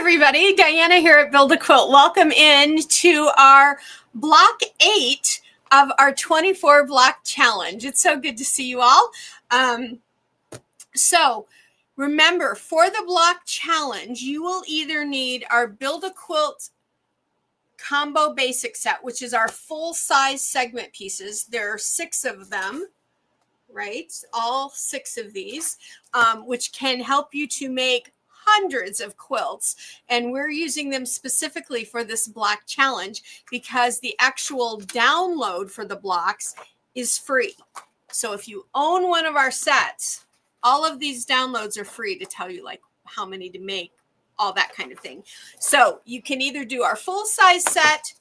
everybody. Diana here at Build A Quilt. Welcome in to our block 8 of our 24 block challenge. It's so good to see you all. So remember, for the block challenge, you will either need our Build A Quilt combo basic set, which is our full size segment pieces. There are 6 of them, right? All 6 of these, which can help you to make hundreds of quilts, and we're using them specifically for this block challenge because the actual download for the blocks is free. So if you own one of our sets, all of these downloads are free to tell you like how many to make, all that kind of thing. So you can either do our full size set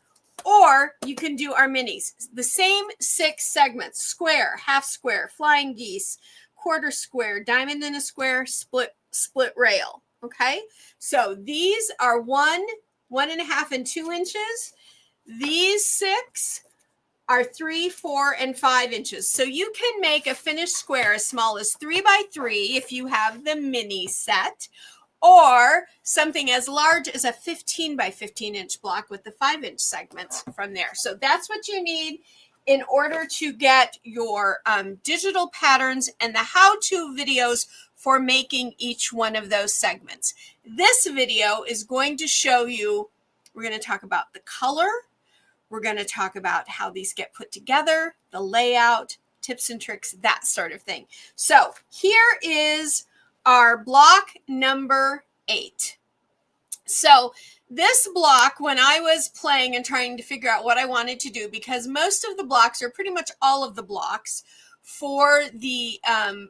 or you can do our minis. The same 6 segments: square, half square, flying geese, quarter square, diamond in a square, split rail. Okay, so these are 1, 1.5, and 2 inches. These 6 are 3, 4, and 5 inches. So you can make a finished square as small as 3 by 3 if you have the mini set, or something as large as a 15 by 15 inch block with the 5-inch segments from there. So that's what you need in order to get your digital patterns and the how-to videos for making each one of those segments. This video is going to show you, we're going to talk about the color, we're going to talk about how these get put together, the layout, tips and tricks, that sort of thing. So here is our block number 8. So this block, when I was playing and trying to figure out what I wanted to do, because most of the blocks, or pretty much all of the blocks for the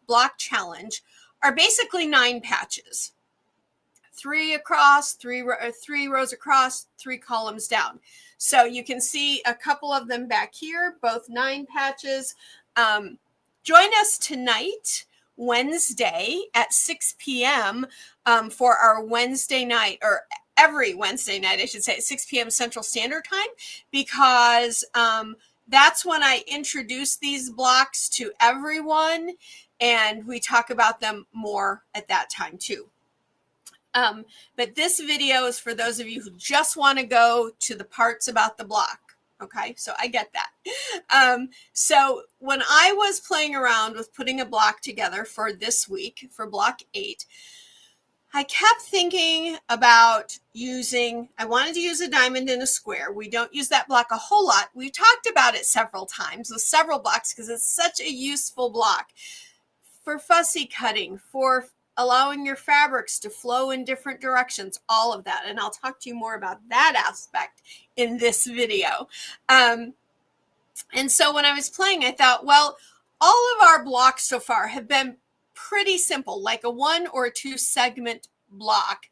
block challenge, are basically 9 patches. 3 across, 3 rows across, 3 columns down. So you can see a couple of them back here, both 9 patches. Join us tonight, Wednesday at 6 p.m. For our Wednesday night, or every Wednesday night, I should say, at 6 p.m. Central Standard Time, because that's when I introduce these blocks to everyone, and we talk about them more at that time too. But this video is for those of you who just want to go to the parts about the block. Okay, so I get that. So when I was playing around with putting a block together for this week, for block 8, I kept thinking about I wanted to use a diamond in a square. We don't use that block a whole lot. We've talked about it several times with several blocks because it's such a useful block for fussy cutting, for allowing your fabrics to flow in different directions, all of that. And I'll talk to you more about that aspect in this video. And so when I was playing, I thought, well, all of our blocks so far have been pretty simple, like a 1 or 2 segment block.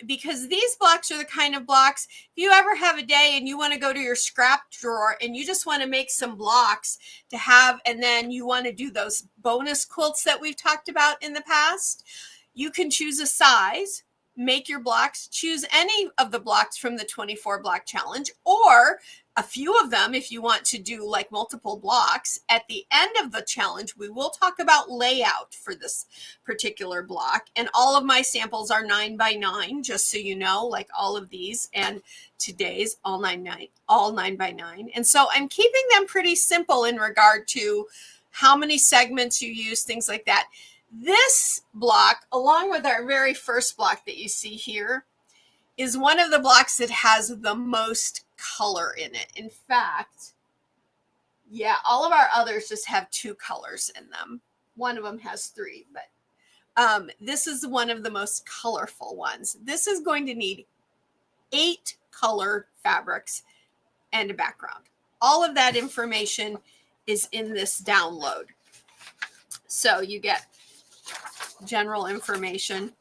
Because these blocks are the kind of blocks, if you ever have a day and you want to go to your scrap drawer and you just want to make some blocks to have, and then you want to do those bonus quilts that we've talked about in the past, you can choose a size, make your blocks, choose any of the blocks from the 24 block challenge, or a few of them if you want to do like multiple blocks. At the end of the challenge, we will talk about layout for this particular block, and all of my samples are 9 by 9, just so you know, like all of these, and today's all 9 by 9. And so I'm keeping them pretty simple in regard to how many segments you use, things like that. This block, along with our very first block that you see here, is one of the blocks that has the most color in it. In fact, yeah, all of our others just have 2 colors in them. One of them has 3, but this is one of the most colorful ones. This is going to need 8 color fabrics and a background. All of that information is in this download. So you get general information.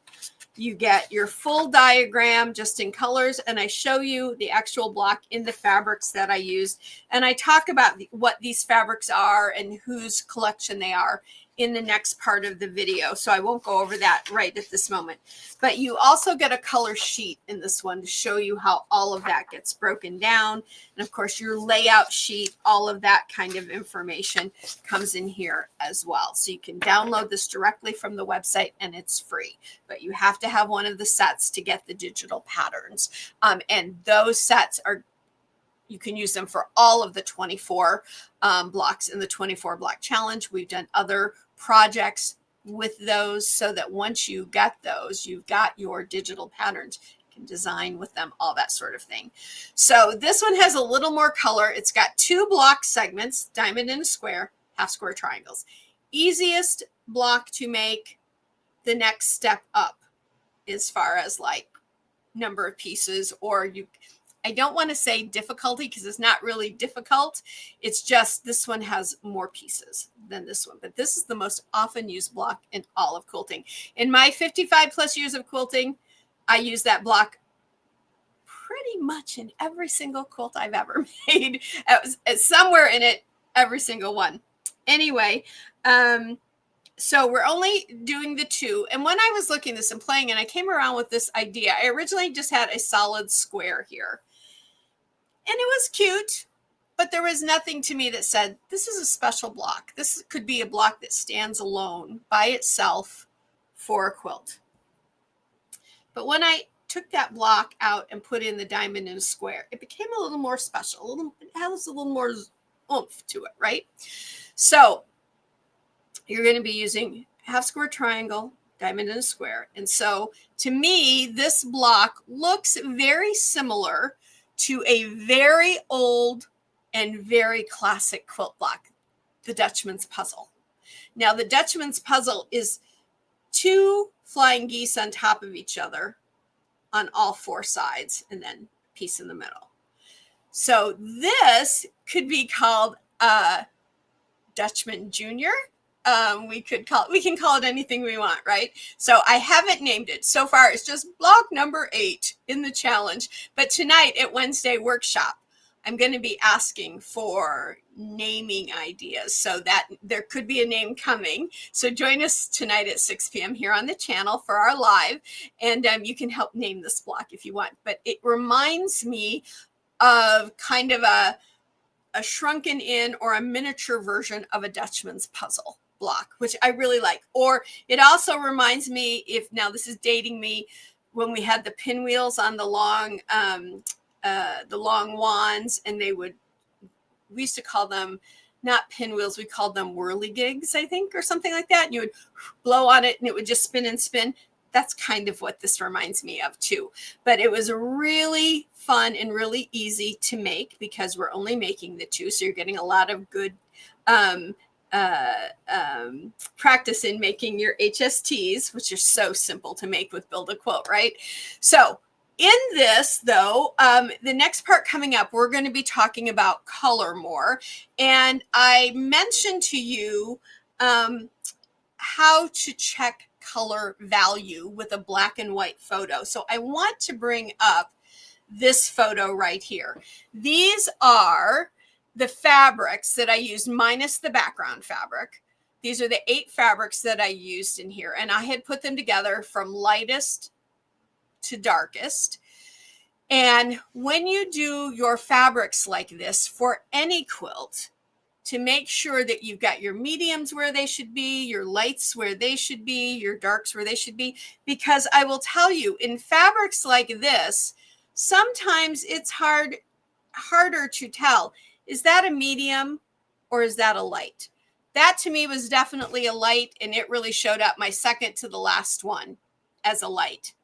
You get your full diagram just in colors, and I show you the actual block in the fabrics that I used. And I talk about what these fabrics are and whose collection they are in the next part of the video, so I won't go over that right at this moment. But you also get a color sheet in this one to show you how all of that gets broken down. And of course, your layout sheet, all of that kind of information comes in here as well. So you can download this directly from the website, and it's free. But you have to have one of the sets to get the digital patterns. And those sets are, you can use them for all of the 24 blocks in the 24 block challenge. We've done other projects with those so that once you get those, you've got your digital patterns. You can design with them, all that sort of thing. So this one has a little more color. It's got 2 block segments, diamond and a square, half square triangles. Easiest block to make. The next step up as far as like number of pieces, or I don't want to say difficulty because it's not really difficult. It's just this one has more pieces than this one. But this is the most often used block in all of quilting. In my 55 plus years of quilting, I use that block pretty much in every single quilt I've ever made. It's somewhere in it, every single one. Anyway, so we're only doing the 2. And when I was looking at this and playing, and I came around with this idea, I originally just had a solid square here. And it was cute, but there was nothing to me that said, this is a special block. This could be a block that stands alone by itself for a quilt. But when I took that block out and put in the diamond and a square, it became a little more special. It has a little more oomph to it, right? So you're going to be using half square triangle, diamond and a square. And so to me, this block looks very similar to a very old and very classic quilt block, the Dutchman's Puzzle. Now, the Dutchman's Puzzle is 2 flying geese on top of each other on all 4 sides, and then a piece in the middle. So this could be called Dutchman Jr. We can call it anything we want, right? So I haven't named it. So far, it's just block number 8 in the challenge. But tonight at Wednesday workshop, I'm going to be asking for naming ideas, so that there could be a name coming. So join us tonight at 6 p.m. here on the channel for our live, and you can help name this block if you want. But it reminds me of kind of a shrunken in or a miniature version of a Dutchman's Puzzle block, which I really like. Or it also reminds me, now this is dating me, when we had the pinwheels on the long wands, and we used to call them not pinwheels, we called them whirligigs, I think, or something like that. And you would blow on it and it would just spin and spin. That's kind of what this reminds me of too. But it was really fun and really easy to make because we're only making the 2. So you're getting a lot of good practice in making your HSTs, which are so simple to make with Build a Quilt, right? So in this, though, the next part coming up, we're going to be talking about color more. And I mentioned to you how to check color value with a black and white photo. So I want to bring up this photo right here. These are the fabrics that I used minus the background fabric. These are the 8 fabrics that I used in here, and I had put them together from lightest to darkest. And when you do your fabrics like this for any quilt, to make sure that you've got your mediums where they should be, your lights where they should be, your darks where they should be, because I will tell you, in fabrics like this, sometimes it's harder to tell, is that a medium or is that a light? That to me was definitely a light, and it really showed up my second to the last one as a light.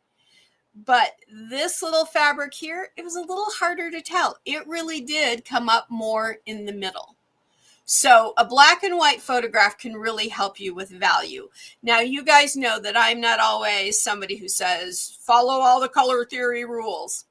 But this little fabric here, it was a little harder to tell. It really did come up more in the middle. So a black and white photograph can really help you with value. Now, you guys know that I'm not always somebody who says, follow all the color theory rules.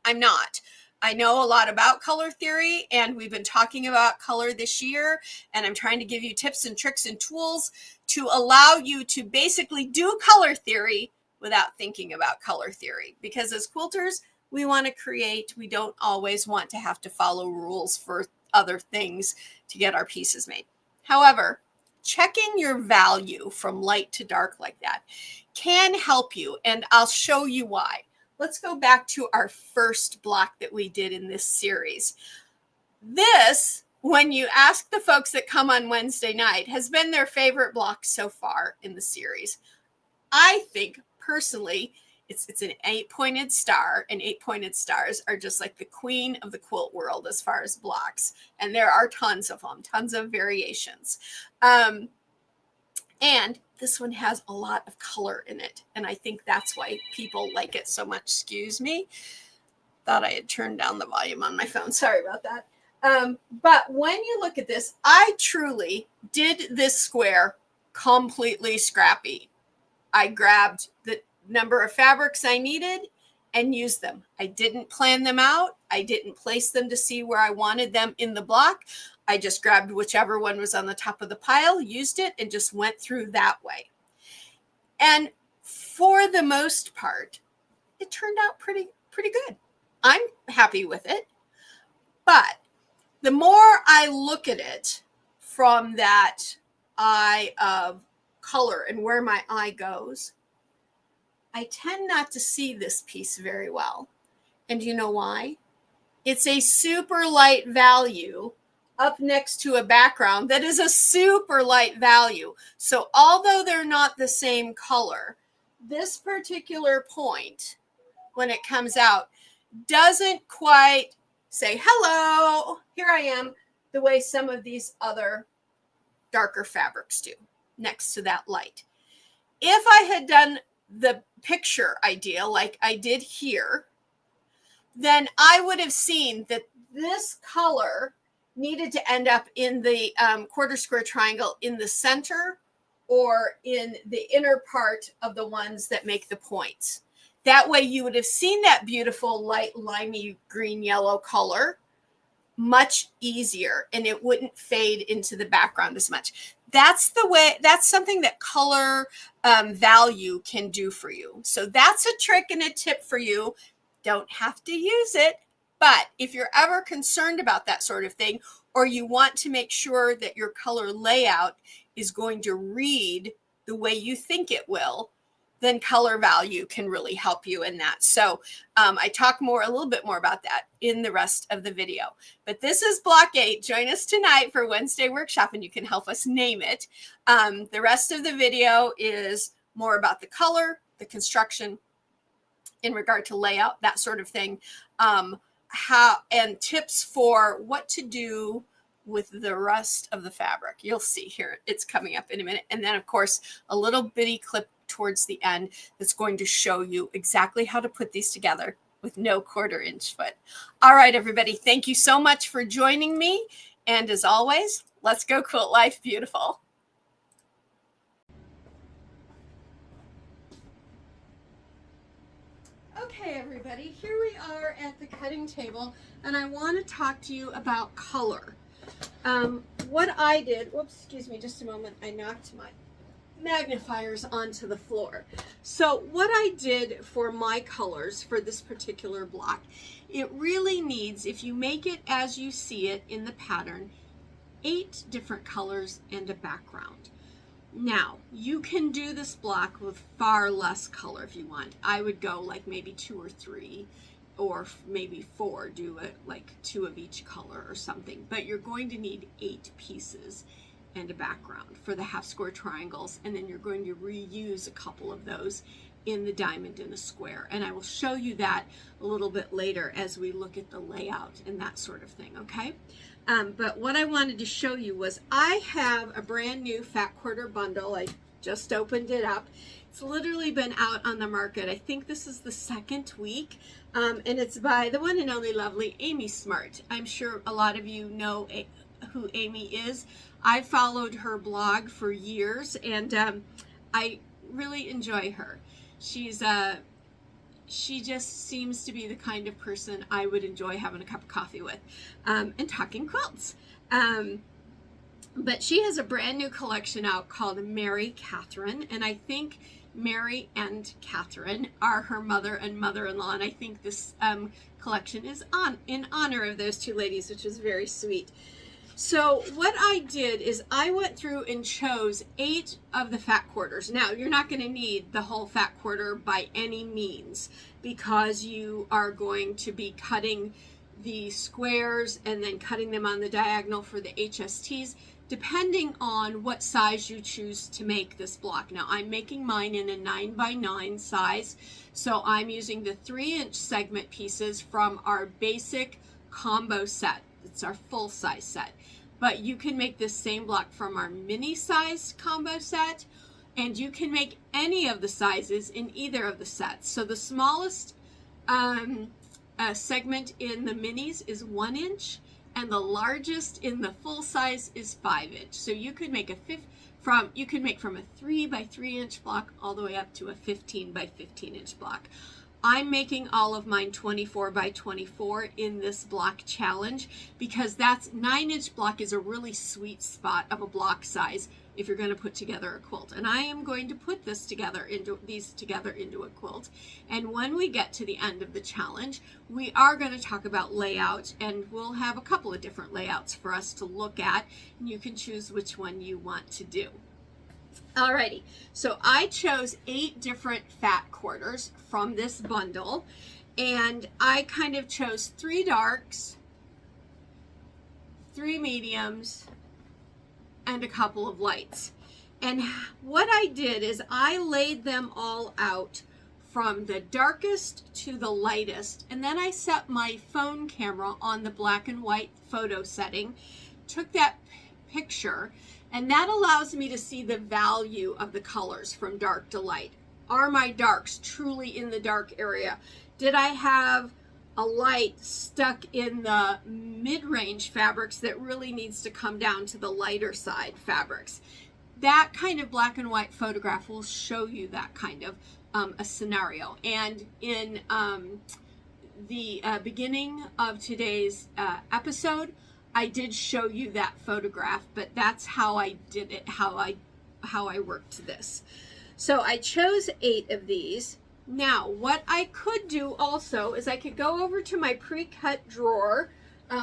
I'm not. I know a lot about color theory, and we've been talking about color this year, and I'm trying to give you tips and tricks and tools to allow you to basically do color theory without thinking about color theory. Because as quilters, we want to create. We don't always want to have to follow rules for other things to get our pieces made. However, checking your value from light to dark like that can help you, and I'll show you why. Let's go back to our first block that we did in this series. This, when you ask the folks that come on Wednesday night, has been their favorite block so far in the series. I think personally, it's an 8-pointed star, and 8-pointed stars are just like the queen of the quilt world as far as blocks. And there are tons of them, tons of variations. And this one has a lot of color in it. And I think that's why people like it so much. Excuse me. Thought I had turned down the volume on my phone. Sorry about that. But when you look at this, I truly did this square completely scrappy. I grabbed the number of fabrics I needed and used them. I didn't plan them out. I didn't place them to see where I wanted them in the block. I just grabbed whichever one was on the top of the pile, used it, and just went through that way. And for the most part, it turned out pretty good. I'm happy with it. But the more I look at it from that eye of color and where my eye goes, I tend not to see this piece very well. And you know why? It's a super light value up next to a background that is a super light value. So although they're not the same color, this particular point, when it comes out, doesn't quite say, hello, here I am, the way some of these other darker fabrics do next to that light. If I had done the picture idea like I did here, then I would have seen that this color needed to end up in the quarter square triangle in the center or in the inner part of the ones that make the points. That way you would have seen that beautiful light limey green yellow color much easier, and it wouldn't fade into the background as much. That's the way, that's something that color value can do for you. So that's a trick and a tip for you. Don't have to use it, but if you're ever concerned about that sort of thing, or you want to make sure that your color layout is going to read the way you think it will, then color value can really help you in that. So I talk a little bit more about that in the rest of the video. But this is block 8. Join us tonight for Wednesday workshop, and you can help us name it. The rest of the video is more about the color, the construction in regard to layout, that sort of thing, and tips for what to do with the rest of the fabric. You'll see here, it's coming up in a minute. And then of course, a little bitty clip towards the end that's going to show you exactly how to put these together with no 1/4 inch foot. All right, everybody, thank you so much for joining me. And as always, let's go quilt life beautiful. Okay, everybody, here we are at the cutting table, and I want to talk to you about color. What I did, whoops, excuse me, just a moment, I knocked my magnifiers onto the floor. So what I did for my colors for this particular block, it really needs, if you make it as you see it in the pattern, 8 different colors and a background. Now, you can do this block with far less color if you want. I would go like maybe 2 or 3 or maybe 4, do it like 2 of each color or something. But you're going to need 8 pieces and a background for the half square triangles, and then you're going to reuse a couple of those in the diamond and a square. And I will show you that a little bit later as we look at the layout and that sort of thing, okay? But what I wanted to show you was I have a brand new fat quarter bundle. I just opened it up. It's literally been out on the market. I think this is the 2nd week, and it's by the one and only lovely Amy Smart. I'm sure a lot of you know who Amy is. I followed her blog for years, and I really enjoy her. She just seems to be the kind of person I would enjoy having a cup of coffee with and talking quilts. But she has a brand new collection out called Mary Catherine, and I think Mary and Catherine are her mother and mother-in-law, and I think this collection is in honor of those 2 ladies, which is very sweet. So what I did is I went through and chose 8 of the fat quarters. Now, you're not going to need the whole fat quarter by any means, because you are going to be cutting the squares and then cutting them on the diagonal for the HSTs, depending on what size you choose to make this block. Now, I'm making mine in a 9x9 size, so I'm using the 3-inch segment pieces from our basic combo set. It's our full size set. But you can make this same block from our mini size combo set, and you can make any of the sizes in either of the sets. So the smallest segment in the minis is 1 inch, and the largest in the full size is 5 inch. So you could make you could make from a 3x3 inch block all the way up to a 15x15 inch block. I'm making all of mine 24x24 in this block challenge, because that's 9-inch block is a really sweet spot of a block size if you're going to put together a quilt. And I am going to put these together into a quilt. And when we get to the end of the challenge, we are going to talk about layout, and we'll have a couple of different layouts for us to look at, and you can choose which one you want to do. Alrighty, so I chose 8 different fat quarters from this bundle, and I kind of chose 3 darks, 3 mediums, and a couple of lights. And what I did is I laid them all out from the darkest to the lightest, and then I set my phone camera on the black and white photo setting, took that picture, and that allows me to see the value of the colors from dark to light. Are my darks truly in the dark area? Did I have a light stuck in the mid-range fabrics that really needs to come down to the lighter side fabrics? That kind of black and white photograph will show you that kind of a scenario. And in the beginning of today's episode, I did show you that photograph, but that's how I did it, how I worked this. So I chose 8 of these. Now, what I could do also is I could go over to my pre-cut drawer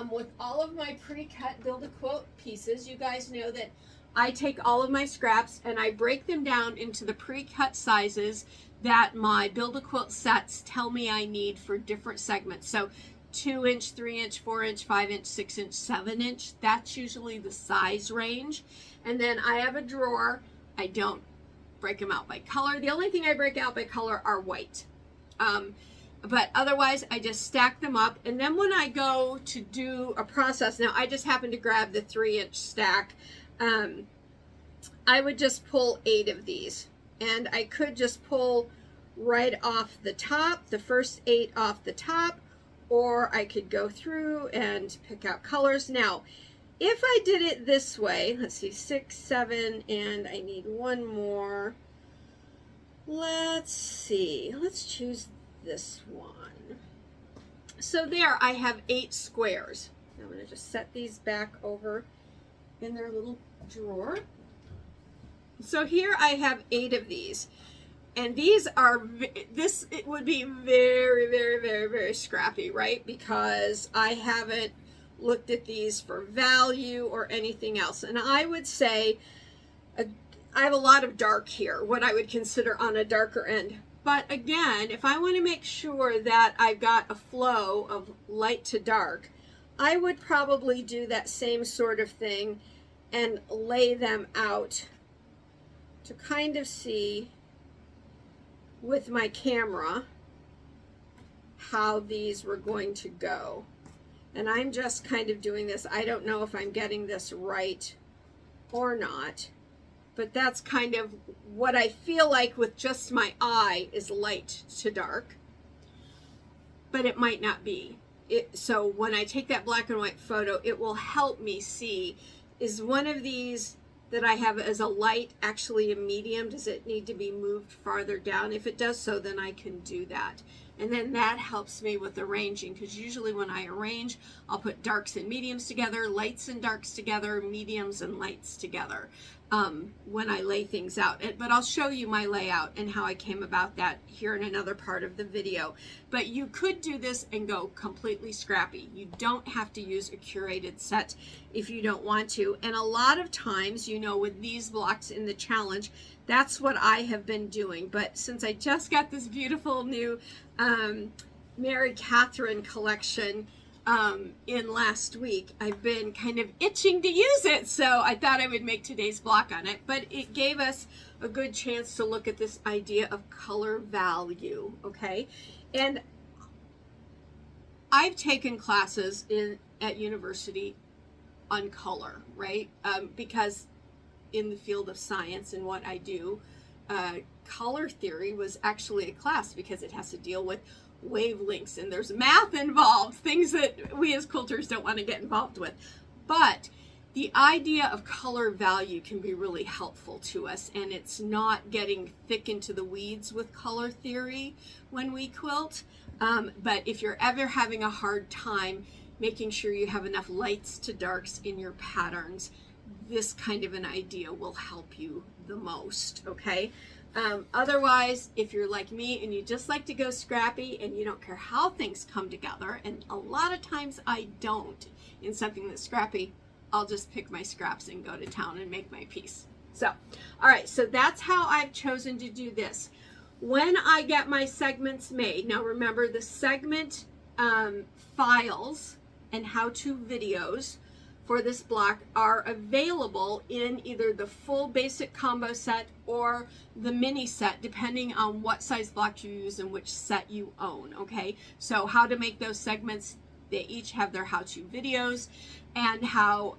with all of my pre-cut Build A Quilt pieces. You guys know that I take all of my scraps and I break them down into the pre-cut sizes that my Build A Quilt sets tell me I need for different segments. So 2-inch, 3-inch, 4-inch, 5-inch, 6-inch, 7-inch. That's usually the size range. And then I have a drawer. I don't break them out by color. The only thing I break out by color are white. But otherwise, I just stack them up. And then when I go to do a process, now I just happen to grab the 3-inch stack. I would just pull 8 of these. And I could just pull right off the top, the first 8 off the top, or I could go through and pick out colors. Now, if I did it this way, let's see, 6, 7, and I need one more. Let's see, let's choose this one. So there, I have 8 squares. I'm going to just set these back over in their little drawer. So here I have 8 of these. And these are, it would be very, very, very, very scrappy, right? Because I haven't looked at these for value or anything else. And I would say, I have a lot of dark here, what I would consider on a darker end. But again, if I want to make sure that I've got a flow of light to dark, I would probably do that same sort of thing and lay them out to kind of see with my camera how these were going to go. And I'm just kind of doing this. I don't know if I'm getting this right or not, but that's kind of what I feel like with just my eye is light to dark, but it might not be. So when I take that black and white photo, it will help me see, is one of these that I have as a light actually a medium? Does it need to be moved farther down? If it does so, then I can do that. And then that helps me with arranging, because usually when I arrange, I'll put darks and mediums together, lights and darks together, mediums and lights together when I lay things out. But I'll show you my layout and how I came about that here in another part of the video. But you could do this and go completely scrappy. You don't have to use a curated set if you don't want to. And a lot of times, you know, with these blocks in the challenge, that's what I have been doing. But since I just got this beautiful new Mary Catherine collection in last week, I've been kind of itching to use it, so I thought I would make today's block on it. But it gave us a good chance to look at this idea of color value, okay? And I've taken classes at university on color, right? Because in the field of science and what I do, color theory was actually a class, because it has to deal with wavelengths and there's math involved, things that we as quilters don't want to get involved with. But the idea of color value can be really helpful to us, and it's not getting thick into the weeds with color theory when we quilt. But if you're ever having a hard time making sure you have enough lights to darks in your patterns, this kind of an idea will help you the most, okay? Otherwise, if you're like me and you just like to go scrappy and you don't care how things come together, and a lot of times I don't in something that's scrappy, I'll just pick my scraps and go to town and make my piece. So, all right, so that's how I've chosen to do this. When I get my segments made, now remember the segment files and how-to videos for this block are available in either the full basic combo set or the mini set, depending on what size block you use and which set you own, okay? So how to make those segments, they each have their how-to videos, and how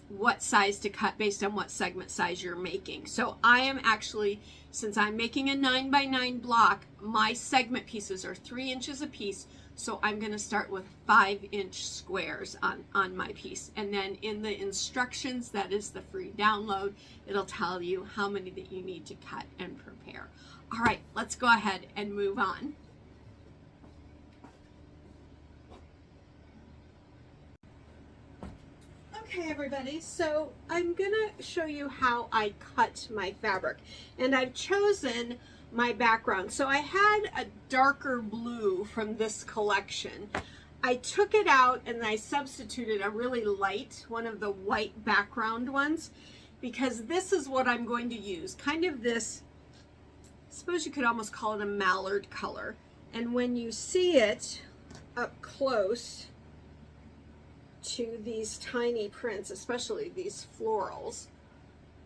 what size to cut based on what segment size you're making. So I am actually, since I'm making a 9x9 block, my segment pieces are 3 inches a piece. So I'm going to start with 5-inch squares on my piece. And then in the instructions, that is the free download, it'll tell you how many that you need to cut and prepare. All right, let's go ahead and move on. Okay, everybody, so I'm going to show you how I cut my fabric. And I've chosen my background. So I had a darker blue from this collection. I took it out and I substituted a really light, one of the white background ones, because this is what I'm going to use. Kind of this, I suppose you could almost call it a mallard color. And when you see it up close to these tiny prints, especially these florals,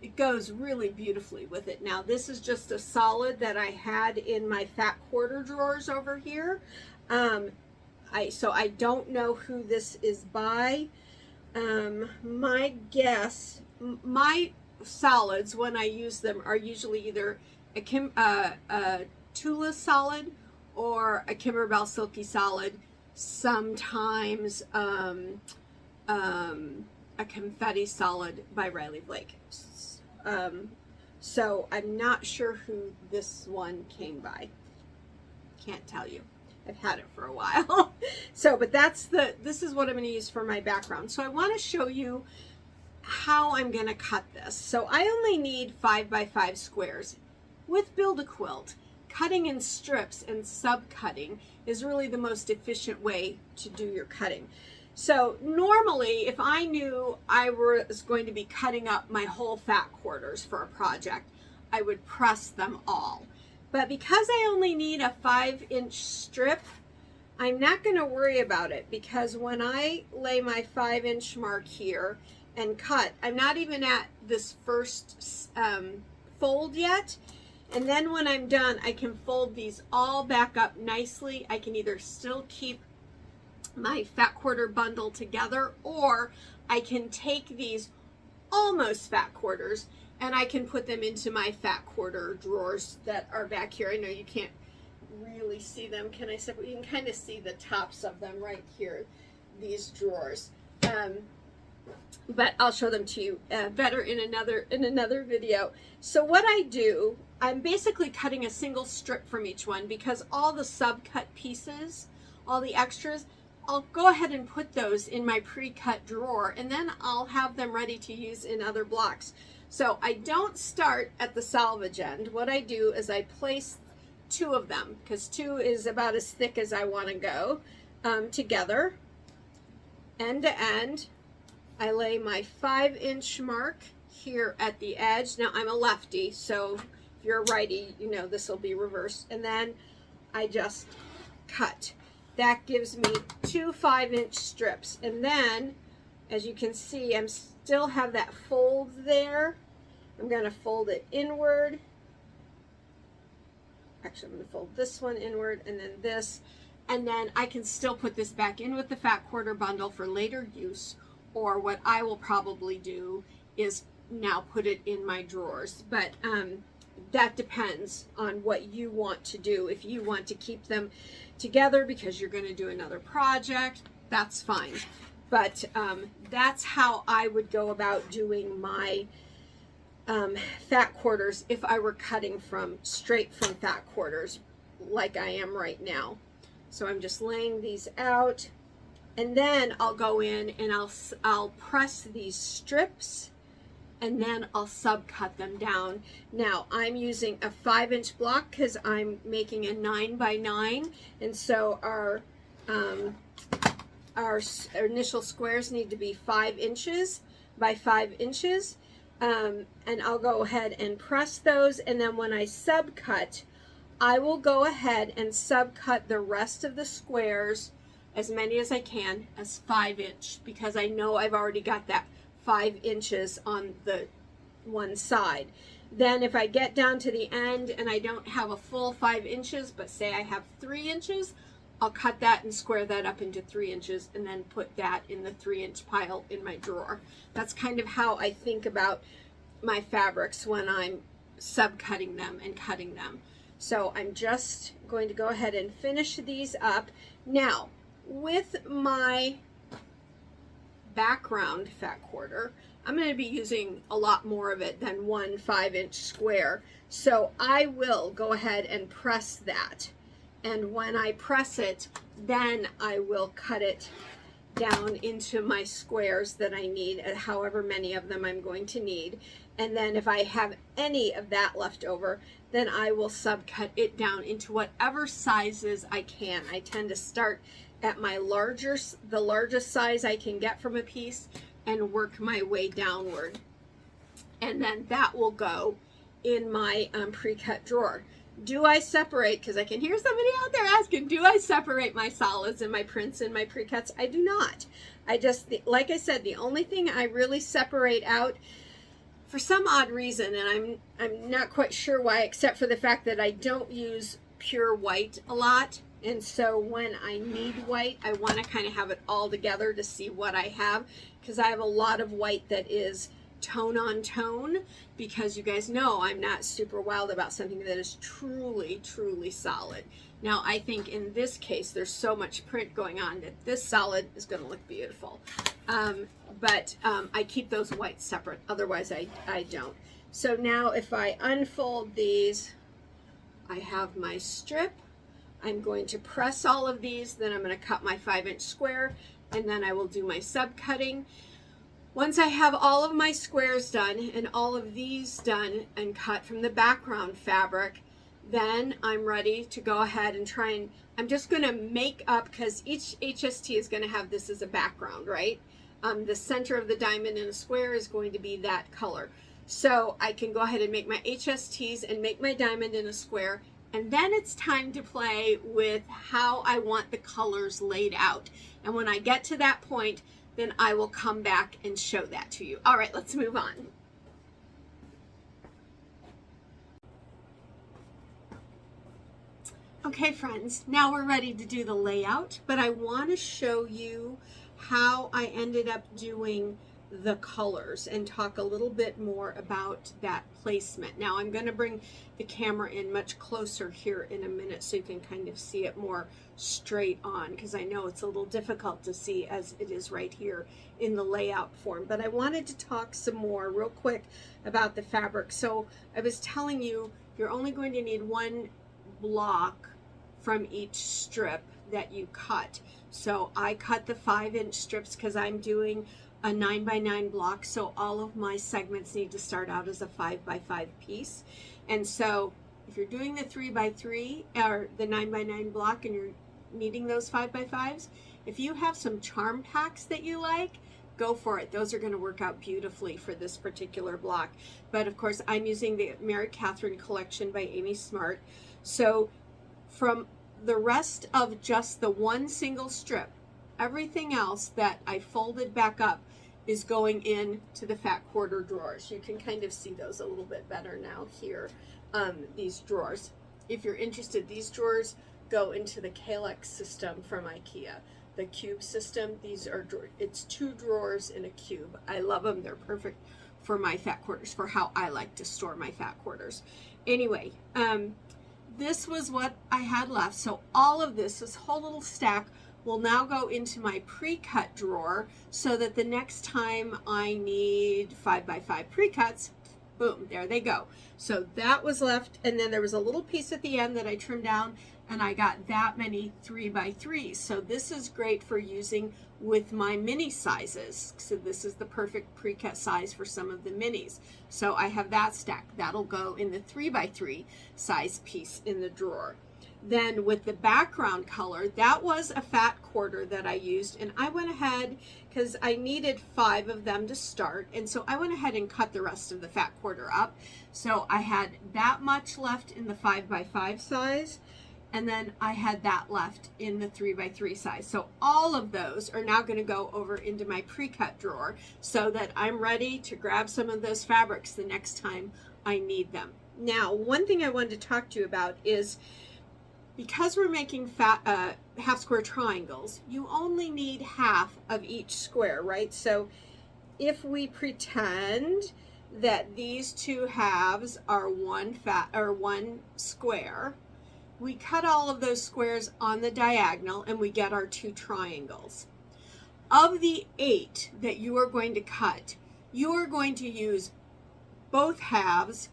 it goes really beautifully with it. Now this is just a solid that I had in my fat quarter drawers over here. So I don't know who this is by. My guess, my solids when I use them are usually either a Tula solid or a Kimberbell Silky solid, sometimes a confetti solid by Riley Blake. So I'm not sure who this one came by. Can't tell you. I've had it for a while. So, but this is what I'm going to use for my background. So I want to show you how I'm going to cut this. So I only need 5x5 squares. With Build a Quilt, cutting in strips and sub-cutting is really the most efficient way to do your cutting. So normally, if I knew I was going to be cutting up my whole fat quarters for a project, I would press them all. But because I only need a 5-inch strip, I'm not going to worry about it, because when I lay my 5-inch mark here and cut, I'm not even at this first fold yet. And then when I'm done, I can fold these all back up nicely. I can either still keep my fat quarter bundle together, or I can take these almost fat quarters and I can put them into my fat quarter drawers that are back here. I know you can't really see them. Can I separate? You can kind of see the tops of them right here, these drawers. but I'll show them to you better in another video. So what I do, I'm basically cutting a single strip from each one, because all the sub-cut pieces, all the extras, I'll go ahead and put those in my pre-cut drawer, and then I'll have them ready to use in other blocks. So I don't start at the salvage end. What I do is I place 2 of them, because 2 is about as thick as I want to go, together, end to end. I lay my 5-inch mark here at the edge. Now I'm a lefty, so if you're a righty, you know this will be reversed. And then I just cut. That gives me 2 5-inch strips. And then, as you can see, I still have that fold there. I'm going to fold it inward. Actually, I'm going to fold this one inward, and then this. And then I can still put this back in with the fat quarter bundle for later use. Or what I will probably do is now put it in my drawers. But that depends on what you want to do. If you want to keep them together because you're going to do another project, that's fine. But that's how I would go about doing my fat quarters if I were cutting straight from fat quarters like I am right now. So I'm just laying these out. And then I'll go in and I'll press these strips, and then I'll subcut them down. Now I'm using a 5-inch block because I'm making a 9x9, and so our initial squares need to be 5 inches by 5 inches. And I'll go ahead and press those, and then when I subcut, I will go ahead and subcut the rest of the squares, as many as I can, as 5-inch, because I know I've already got that 5 inches on the one side. Then if I get down to the end and I don't have a full 5 inches, but say I have 3 inches, I'll cut that and square that up into 3 inches, and then put that in the 3-inch pile in my drawer. That's kind of how I think about my fabrics when I'm subcutting them and cutting them. So I'm just going to go ahead and finish these up. Now, with my background fat quarter, I'm going to be using a lot more of it than one 5-inch square. So I will go ahead and press that. And when I press it, then I will cut it down into my squares that I need, however many of them I'm going to need. And then if I have any of that left over, then I will subcut it down into whatever sizes I can. I tend to start at the largest size I can get from a piece, and work my way downward. And then that will go in my pre-cut drawer. Do I separate, because I can hear somebody out there asking, do I separate my solids and my prints and my pre-cuts? I do not. I just, like I said, the only thing I really separate out, for some odd reason, and I'm not quite sure why, except for the fact that I don't use pure white a lot. And so when I need white, I want to kind of have it all together to see what I have, because I have a lot of white that is tone on tone, because you guys know I'm not super wild about something that is truly, truly solid. Now, I think in this case, there's so much print going on that this solid is going to look beautiful. But I keep those whites separate, otherwise I don't. So now if I unfold these, I have my strip. I'm going to press all of these, then I'm going to cut my 5-inch square, and then I will do my subcutting. Once I have all of my squares done and all of these done and cut from the background fabric, then I'm ready to go ahead and I'm just going to make up, because each HST is going to have this as a background, right? The center of the diamond in a square is going to be that color. So I can go ahead and make my HSTs and make my diamond in a square. And then it's time to play with how I want the colors laid out. And when I get to that point, then I will come back and show that to you. All right, let's move on. Okay, friends, now we're ready to do the layout, but I want to show you how I ended up doing the colors and talk a little bit more about that placement. Now I'm going to bring the camera in much closer here in a minute so you can kind of see it more straight on, because I know it's a little difficult to see as it is right here in the layout form. But I wanted to talk some more real quick about the fabric. So I was telling you, you're only going to need one block from each strip that you cut. So I cut the 5-inch strips because I'm doing a 9x9 block, so all of my segments need to start out as a 5x5 piece. And so if you're doing the 3x3 or the 9x9 block and you're needing those 5x5s, if you have some charm packs that you like, go for it. Those are going to work out beautifully for this particular block. But of course I'm using the Mary Catherine collection by Amy Smart. So from the rest of just the one single strip, everything else that I folded back up is going into the fat quarter drawers. You can kind of see those a little bit better now here, these drawers. If you're interested, these drawers go into the Kalex system from IKEA. The cube system, these are, it's 2 drawers in a cube. I love them. They're perfect for my fat quarters, for how I like to store my fat quarters. Anyway, this was what I had left. So all of this whole little stack will now go into my pre-cut drawer, so that the next time I need 5x5 pre-cuts, boom, there they go. So that was left, and then there was a little piece at the end that I trimmed down, and I got that many 3x3s. So this is great for using with my mini sizes. So this is the perfect pre-cut size for some of the minis. So I have that stack. That'll go in the 3x3 size piece in the drawer. Then with the background color, that was a fat quarter that I used, and I went ahead because I needed 5 of them to start, and so I went ahead and cut the rest of the fat quarter up. So I had that much left in the 5x5 size, and then I had that left in the 3x3 size. So all of those are now going to go over into my pre-cut drawer, so that I'm ready to grab some of those fabrics the next time I need them. Now, one thing I wanted to talk to you about is, because we're making half square triangles, you only need half of each square, right? So if we pretend that these 2 halves are one square, we cut all of those squares on the diagonal and we get our 2 triangles. Of the 8 that you are going to cut, you are going to use both halves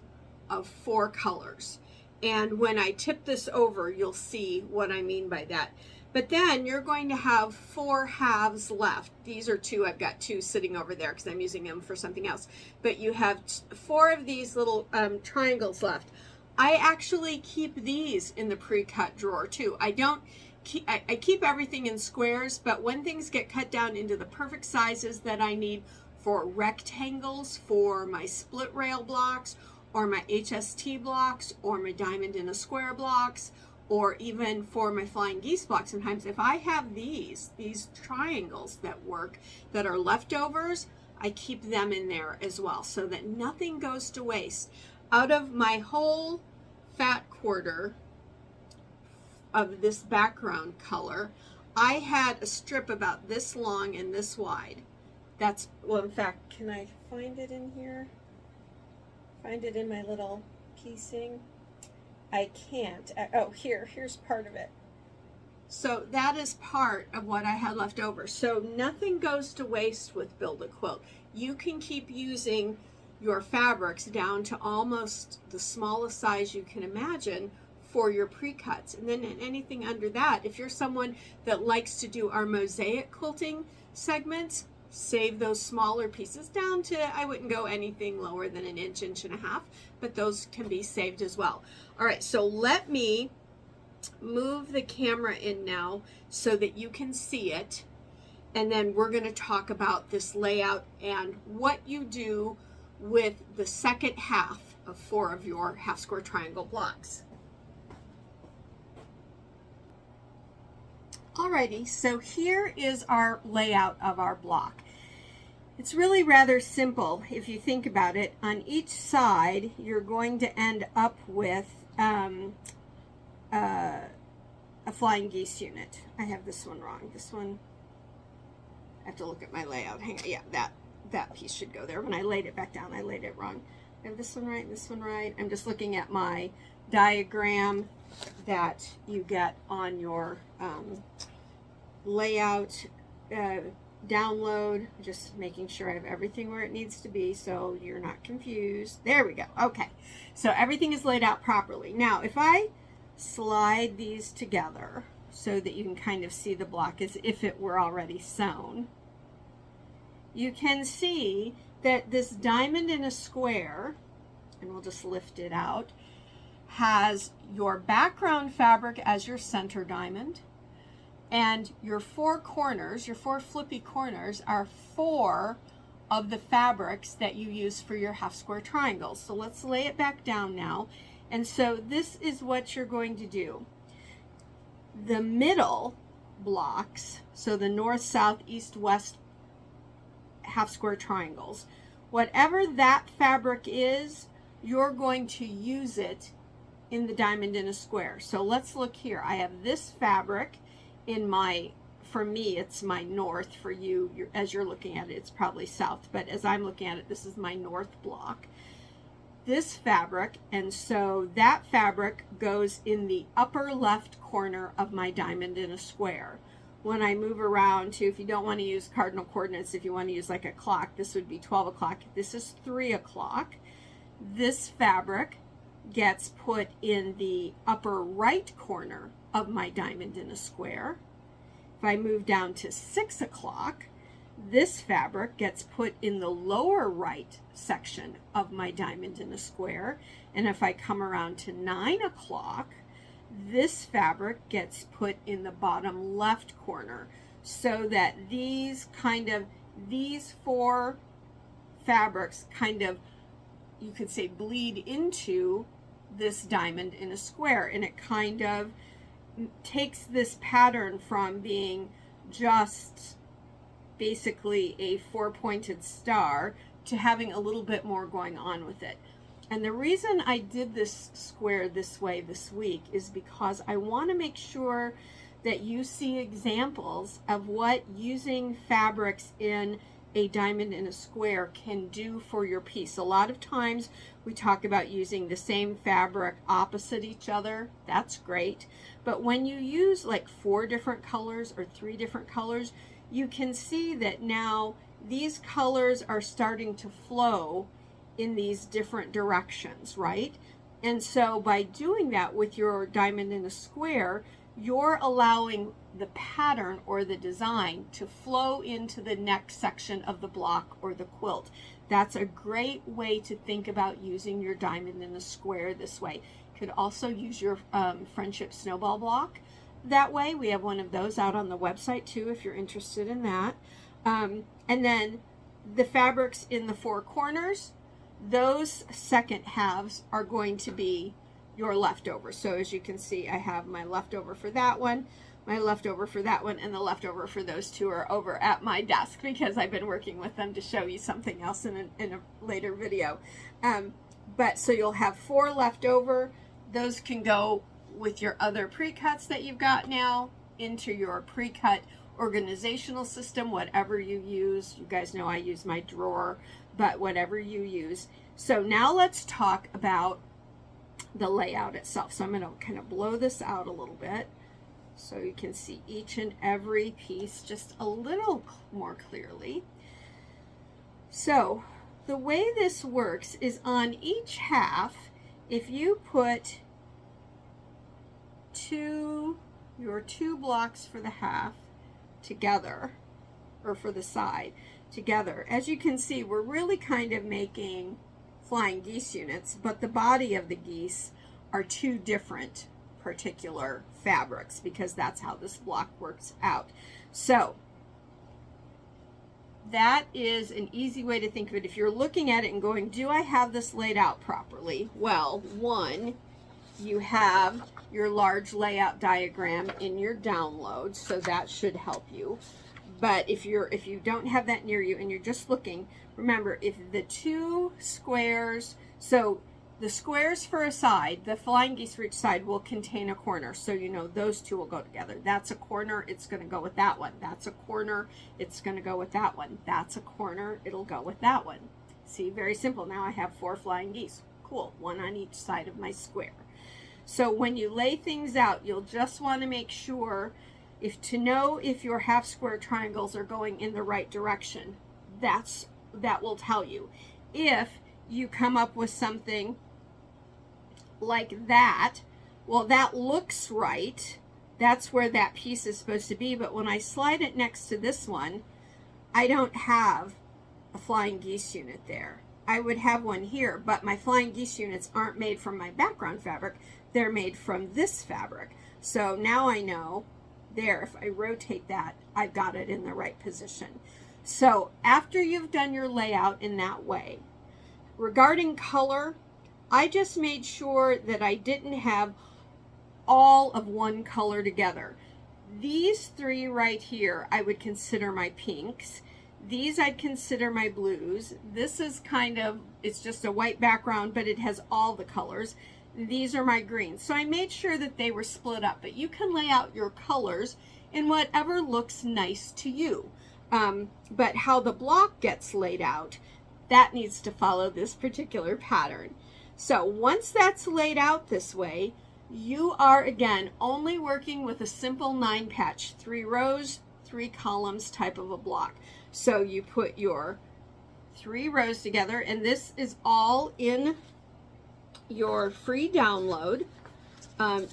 of 4 colors. And when I tip this over, you'll see what I mean by that. But then you're going to have 4 halves left. These are 2. I've got 2 sitting over there because I'm using them for something else. But you have 4 of these little triangles left. I actually keep these in the pre-cut drawer too. I keep everything in squares, but when things get cut down into the perfect sizes that I need for rectangles, for my split rail blocks, or my HST blocks, or my diamond in a square blocks, or even for my flying geese blocks, sometimes if I have these triangles that work, that are leftovers, I keep them in there as well, so that nothing goes to waste. Out of my whole fat quarter of this background color, I had a strip about this long and this wide. That's, well, in fact, can I find it in here? Find it in my little piecing? I can't. Oh, here's part of it. So that is part of what I had left over. So nothing goes to waste with Build a Quilt. You can keep using your fabrics down to almost the smallest size you can imagine for your pre-cuts. And then anything under that, if you're someone that likes to do our mosaic quilting segments, save those smaller pieces down to, I wouldn't go anything lower than an inch, inch and a half, but those can be saved as well. All right, so let me move the camera in now so that you can see it. And then we're going to talk about this layout and what you do with the second half of 4 of your half square triangle blocks. Alrighty, so here is our layout of our block. It's really rather simple if you think about it. On each side, you're going to end up with a flying geese unit. I have this one wrong. This one, I have to look at my layout. Hang on, yeah, that. that piece should go there. When I laid it back down, I laid it wrong. I have this one right and this one right. I'm just looking at my diagram that you get on your layout download, just making sure I have everything where it needs to be so you're not confused. There we go. Okay, so everything is laid out properly. Now if I slide these together so that you can kind of see the block as if it were already sewn, you can see that this diamond in a square, and we'll just lift it out, has your background fabric as your center diamond, and your four corners, your four flippy corners, are four of the fabrics that you use for your half square triangles. So let's lay it back down now. And so this is what you're going to do. The middle blocks, so the north, south, east, west half square triangles, whatever that fabric is, you're going to use it in the diamond in a square. So let's look here. I have this fabric in my, for me it's my north, for you, as you're looking at it, it's probably south, but as I'm looking at it, this is my north block, this fabric, and so that fabric goes in the upper left corner of my diamond in a square. When I move around to, if you don't want to use cardinal coordinates, if you want to use like a clock, this would be 12 o'clock, this is 3 o'clock. This fabric gets put in the upper right corner of my diamond in a square. If I move down to 6 o'clock, this fabric gets put in the lower right section of my diamond in a square. And if I come around to 9 o'clock, this fabric gets put in the bottom left corner, so that these four fabrics kind of, you could say, bleed into this diamond in a square, and it kind of takes this pattern from being just basically a four-pointed star to having a little bit more going on with it. And the reason I did this square this way this week is because I want to make sure that you see examples of what using fabrics in a diamond in a square can do for your piece. A lot of times we talk about using the same fabric opposite each other. That's great. But when you use like 4 different colors or 3 different colors, you can see that now these colors are starting to flow in these different directions, right? And so by doing that with your diamond in a square, you're allowing the pattern or the design to flow into the next section of the block or the quilt. That's a great way to think about using your diamond in a square this way. You could also use your friendship snowball block that way. We have one of those out on the website too if you're interested in that. And then the fabrics in the 4 corners, those second halves are going to be your leftovers. So as you can see, I have my leftover for that one, my leftover for that one, and the leftover for those 2 are over at my desk because I've been working with them to show you something else in a later video. But so you'll have 4 left over. Those can go with your other pre-cuts that you've got now into your pre-cut organizational system, whatever you use. You guys know I use my drawer, but whatever you use. So now let's talk about the layout itself. So I'm going to kind of blow this out a little bit so you can see each and every piece just a little more clearly. So the way this works is on each half, if you put your two blocks for the half together, or for the side together, as you can see, we're really kind of making flying geese units, but the body of the geese are 2 different particular fabrics because that's how this block works out. So that is an easy way to think of it. If you're looking at it and going, do I have this laid out properly? Well, one, you have your large layout diagram in your download, so that should help you. But if you don't have that near you and you're just looking, remember, if the 2 squares, so the squares for a side, the flying geese for each side will contain a corner. So you know those two will go together. That's a corner, it's going to go with that one. That's a corner, it's going to go with that one. That's a corner, it'll go with that one. See, very simple. Now I have 4 flying geese. Cool, 1 on each side of my square. So when you lay things out, you'll just want to make sure to know if your half square triangles are going in the right direction. That will tell you. If you come up with something like that, well, that looks right. That's where that piece is supposed to be. But when I slide it next to this one, I don't have a flying geese unit there. I would have one here, but my flying geese units aren't made from my background fabric. They're made from this fabric. So now I know there, if I rotate that, I've got it in the right position. So after you've done your layout in that way, regarding color, I just made sure that I didn't have all of one color together. These 3 right here, I would consider my pinks. These I'd consider my blues. This is kind of, it's just a white background, but it has all the colors. These are my greens. So I made sure that they were split up, but you can lay out your colors in whatever looks nice to you. But how the block gets laid out, that needs to follow this particular pattern. So once that's laid out this way, you are again only working with a simple 9 patch, 3 rows, 3 columns type of a block. So you put your 3 rows together, and this is all in your free download.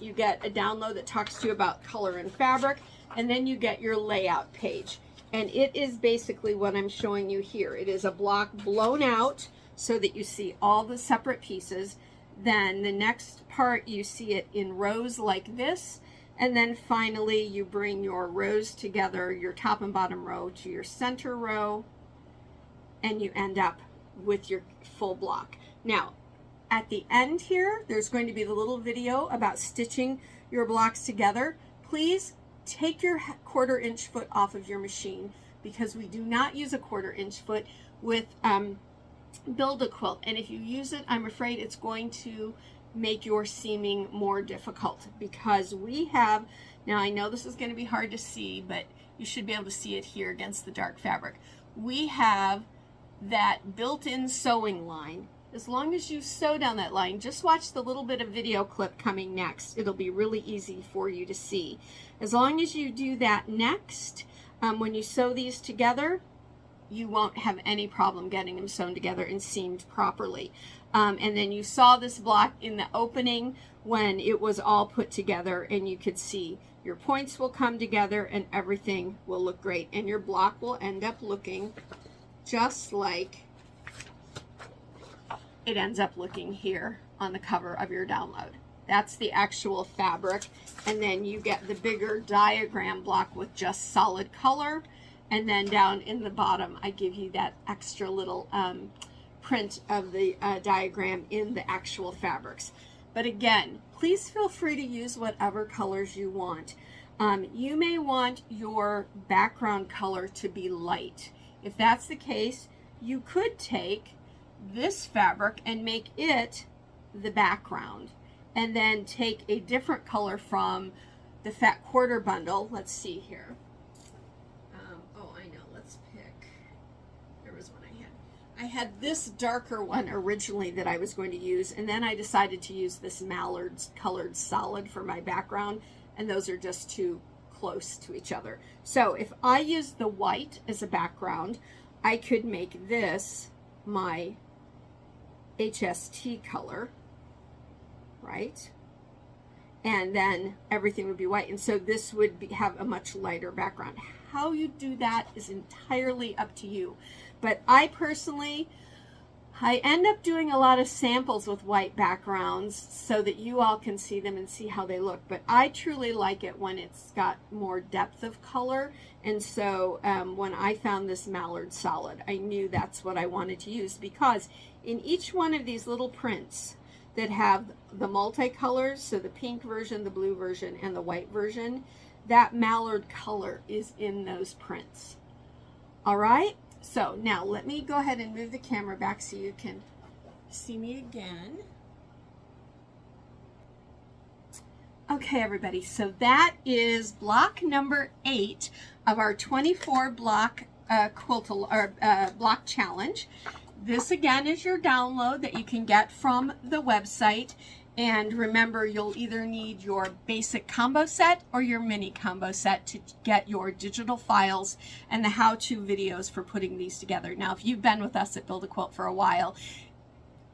You get a download that talks to you about color and fabric, and then you get your layout page. And it is basically what I'm showing you here. It is a block blown out so that you see all the separate pieces. Then the next part, you see it in rows like this. And then finally, you bring your rows together, your top and bottom row to your center row, and you end up with your full block. Now, at the end here, there's going to be the little video about stitching your blocks together. Please take your 1/4 inch foot off of your machine, because we do not use a 1/4 inch foot with Build A Quilt. And if you use it, I'm afraid it's going to make your seaming more difficult, because we have, now I know this is going to be hard to see, but you should be able to see it here against the dark fabric. We have that built-in sewing line. As long as you sew down that line, just watch the little bit of video clip coming next. It'll be really easy for you to see. As long as you do that next, when you sew these together, you won't have any problem getting them sewn together and seamed properly. And then you saw this block in the opening when it was all put together, and you could see your points will come together and everything will look great. And your block will end up looking just like it ends up looking here on the cover of your download. That's the actual fabric. And then you get the bigger diagram block with just solid color. And then down in the bottom, I give you that extra little print of the diagram in the actual fabrics. But again, please feel free to use whatever colors you want. You may want your background color to be light. If that's the case, you could take this fabric and make it the background, and then take a different color from the fat quarter bundle. Let's see here. Oh, I know. Let's pick. There was one I had this darker one originally that I was going to use, and then I decided to use this Mallard's colored solid for my background, and those are just too close to each other. So if I use the white as a background, I could make this my HST color, right? And then everything would be white, and so this would have a much lighter background. How you do that is entirely up to you. But I personally, I end up doing a lot of samples with white backgrounds so that you all can see them and see how they look. But I truly like it when it's got more depth of color. And so when I found this Mallard solid, I knew that's what I wanted to use, because in each one of these little prints that have the multicolors, so the pink version, the blue version, and the white version, that Mallard color is in those prints. All right, so now let me go ahead and move the camera back so you can see me again. Okay, everybody, so that is block number 8 of our 24 block block challenge. This again is your download that you can get from the website. And remember, you'll either need your basic combo set or your mini combo set to get your digital files and the how-to videos for putting these together. Now, if you've been with us at Build a Quilt for a while,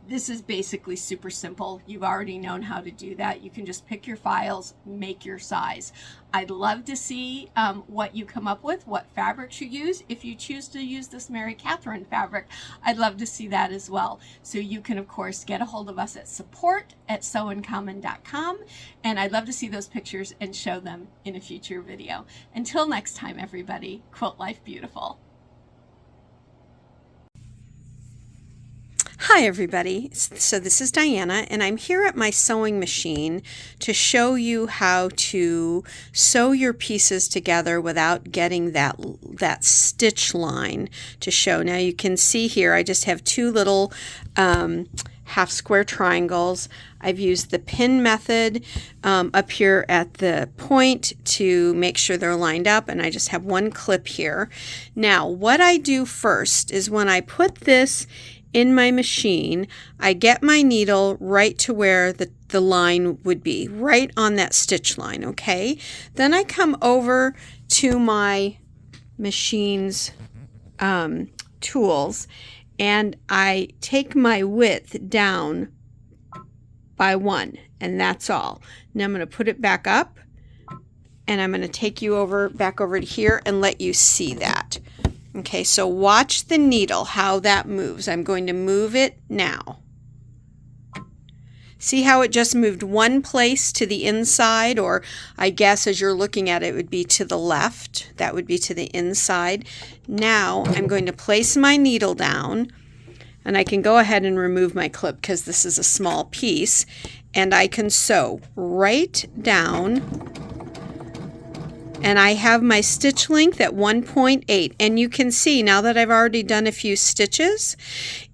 this is basically super simple. You've already known how to do that. You can just pick your files, make your size. I'd love to see what you come up with, what fabrics you use. If you choose to use this Mary Catherine fabric, I'd love to see that as well. So you can, of course, get a hold of us at support@sewincommon.com, and I'd love to see those pictures and show them in a future video. Until next time, everybody, quilt life beautiful. Hi everybody, so this is Diana and I'm here at my sewing machine to show you how to sew your pieces together without getting that stitch line to show. Now you can see here I just have two little half square triangles. I've used the pin method up here at the point to make sure they're lined up, and I just have one clip here. Now what I do first is when I put this in my machine, I get my needle right to where the line would be, right on that stitch line, okay? Then I come over to my machine's tools and I take my width down by 1, and that's all. Now I'm going to put it back up, and I'm going to take you back over to here and let you see that. Okay, so watch the needle, how that moves. I'm going to move it now. See how it just moved one place to the inside, or I guess as you're looking at it, it would be to the left. That would be to the inside. Now I'm going to place my needle down, and I can go ahead and remove my clip because this is a small piece, and I can sew right down. And I have my stitch length at 1.8, and you can see now that I've already done a few stitches,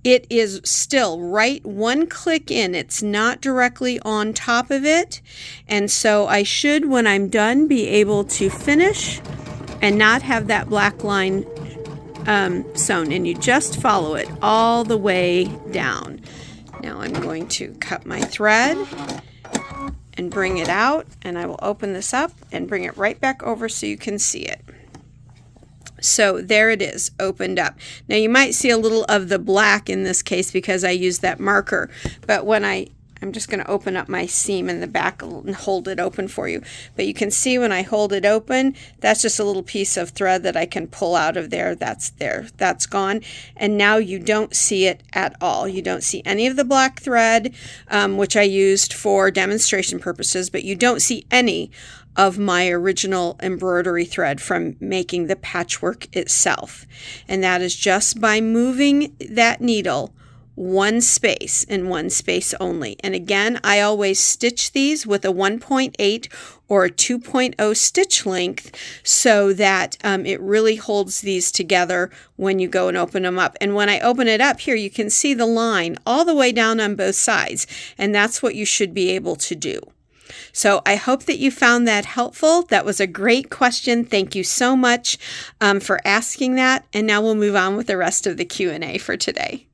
it is still right one click in. It's not directly on top of it, and so I should, when I'm done, be able to finish and not have that black line sewn, and you just follow it all the way down. Now I'm going to cut my thread and bring it out, and I will open this up and bring it right back over so you can see it. So there it is, opened up. Now you might see a little of the black in this case because I used that marker, but when I'm just going to open up my seam in the back and hold it open for you. But you can see when I hold it open, that's just a little piece of thread that I can pull out of there. That's there. That's gone. And now you don't see it at all. You don't see any of the black thread, which I used for demonstration purposes, but you don't see any of my original embroidery thread from making the patchwork itself. And that is just by moving that needle one space and one space only. And again, I always stitch these with a 1.8 or a 2.0 stitch length so that it really holds these together when you go and open them up. And when I open it up here, you can see the line all the way down on both sides, and that's what you should be able to do. So I hope that you found that helpful. That was a great question. Thank you so much for asking that. And now we'll move on with the rest of the Q&A for today.